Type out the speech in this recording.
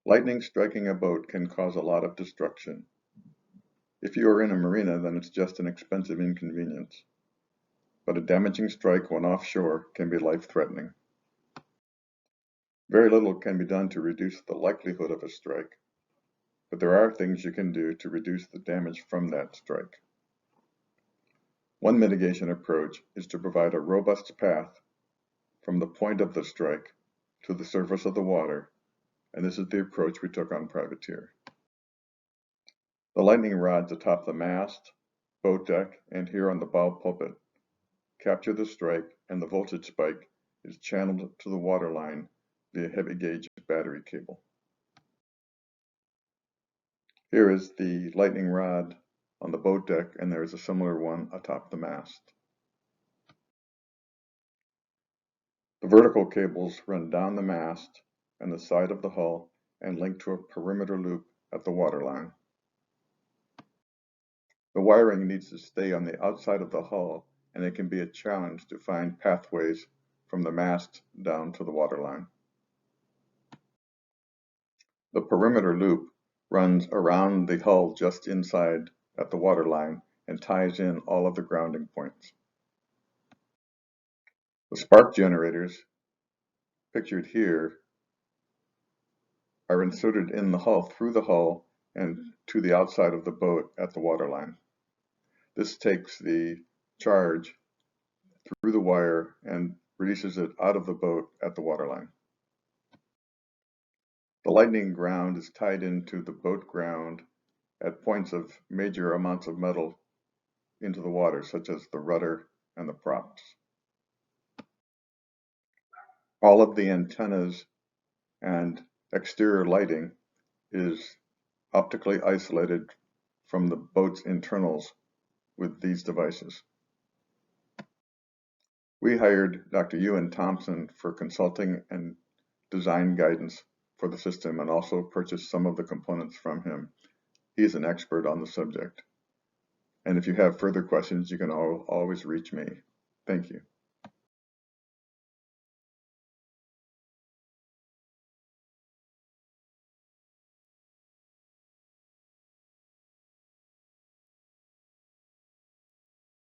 Lightning striking a boat can cause a lot of destruction. If you are in a marina, then it's just an expensive inconvenience. But a damaging strike when offshore can be life-threatening. Very little can be done to reduce the likelihood of a strike, but there are things you can do to reduce the damage from that strike. One mitigation approach is to provide a robust path from the point of the strike to the surface of the water, and this is the approach we took on Privateer. The lightning rods atop the mast, boat deck, and here on the bow pulpit capture the strike, and the voltage spike is channeled to the waterline via heavy gauge battery cable. Here is the lightning rod on the boat deck, and there is a similar one atop the mast. The vertical cables run down the mast and the side of the hull and link to a perimeter loop at the waterline. The wiring needs to stay on the outside of the hull, and it can be a challenge to find pathways from the mast down to the waterline. The perimeter loop runs around the hull just inside at the waterline and ties in all of the grounding points. The spark generators, pictured here, are inserted in the hull, through the hull, and to the outside of the boat at the waterline. This takes the charge through the wire and releases it out of the boat at the waterline. The lightning ground is tied into the boat ground at points of major amounts of metal into the water, such as the rudder and the props. All of the antennas and exterior lighting is optically isolated from the boat's internals with these devices. We hired Dr. Ewan Thompson for consulting and design guidance for the system, and also purchased some of the components from him. He is an expert on the subject. And if you have further questions, you can always reach me. Thank you.